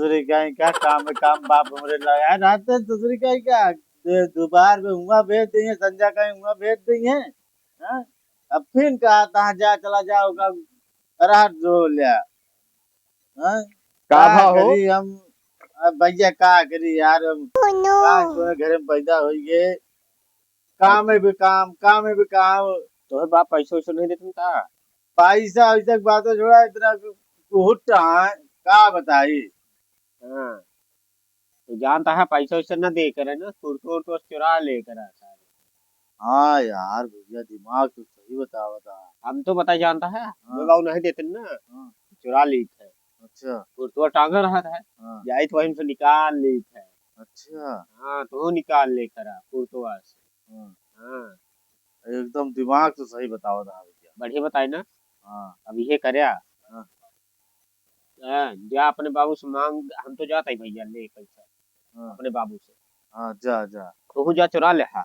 दूसरी कहीं क्या काम है, काम बाप हमरे लगा रहते दूसरी कहीं क्या दोपहर में हुआ भेज देंगे, संध्या कहीं हुआ भेज देंगे। हाँ? अब फिर कहा तहाँ जा चला जाओगा, रात जो लिया। हाँ? का का भाव हो? करी हम, अब भैया का करी यार हम, कहाँ तुम्हें घर में पैदा हो गए, काम में भी काम, काम में भी काम। तो बाप पैसा वैसा नहीं देते का? पैसा वैसा की बात छोड़ा, इतना हुट्टा है, का बताई। हाँ, तो जानता है पैसा वैसा न दे कर है ना, कुर्तो चुरा लेकर आता है। हाँ यार भैया दिमाग तो सही बता। हम तो बता जानता है, हाँ जो गाँव नहीं देते ना, हाँ। चुरा ली थे। अच्छा। कुर्तो टांगा रहा था, हाँ। जाई तो वहीं से निकाल ली थे। अच्छा। हाँ, तो वो निकाल लेकर आ कुर्तवा से। हाँ, हाँ, एकदम दिमाग तो सही बताओ था भैया। बढ़िया बताए ना। हाँ अब ये करया। हाँ हाँ, जा अपने बाबू से मांग, हम तो जाते ही भैया ले पैसा हाँ अपने बाबू से। हाँ, जा जा, तो जा चुरा ले। हाँ,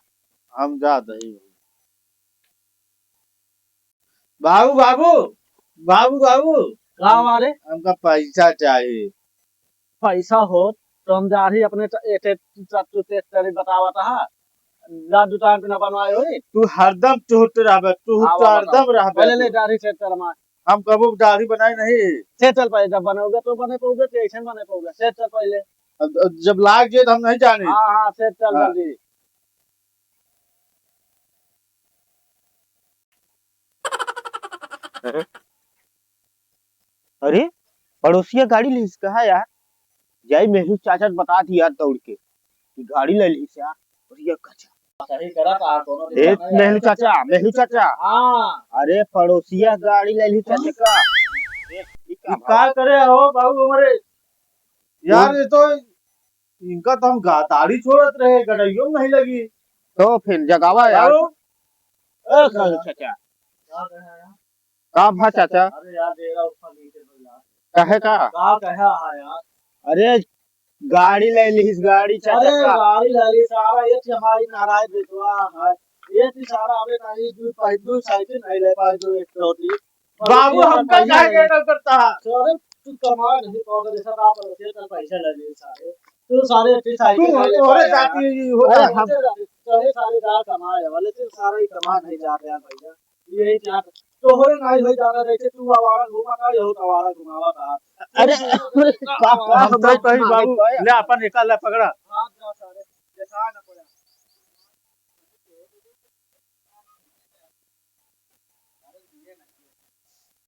हम जाते ही। बाबू बाबू, बाबू बाबू, का हमारे हमका पैसा चाहिए। पैसा हो तो हम जा रही अपने बतावा था जा दुकान पे ना बनवाए हो तू हरदम टूट रहा, तू तो हरदम रहा। पहले ले जा रही सेट कर हमारे हम कबू दाढ़ी बनाई नहीं। सेट चल पहले, जब बनोगे तो बने पाओगे, तो ऐसे बने पाओगे। सेट चल पहले। जब लाग जाए तो हम नहीं जाने। हाँ हाँ सेट चल हाँ। जल्दी। अरे पड़ोसिया गाड़ी ले इसका है यार। जाई मेहरू चाचा ने बता दिया दौड़ के कि गाड़ी ले ली यार। और ये कचा सही करा था दोनों दिन ए जाना यार। मेहरू चाचा। हाँ अरे पड़ोसिया गाड़ी ले ली चाचा का। ये का करे हो बाबू हमारे यार, ये तो इनका तो हम दाढ़ी छोड़त रहे, गड़ैयो में नहीं लगी। तो फिर जगावा यार। बाबू, ए मेहरू चाचा का भा चाचा अरे यार तेरा ऊपर नीचे तो यार कहे का। का कहा है यार। अरे गाड़ी ले ली इस गाड़ी चाचा अरे का। गाड़ी लाली सारा ये हमारी नाराज बेटवा है। ये थी सारा अबे नहीं दू साइकिल नहीं ले पाए जो एक होती। बाबू हमका क्या गेटअप करता है। अरे तू कमा नहीं पाओगे, जैसा आप पड़ोसी का पैसा लगे सारे तू सारे अच्छी साइकिल तू नहीं ले तोरे पाएगा। साथी होता है। सारे सारे जा कमाए वाले तू सारे ही कमा नहीं जा रहे हैं भैया। यही क्या तो हो नहीं हो जाना रहते तू आवारा घुमा का हो आवारा घुमावा था। अरे हम तो कहीं बाबू ले अपन निकाल ले पकड़ा। हाँ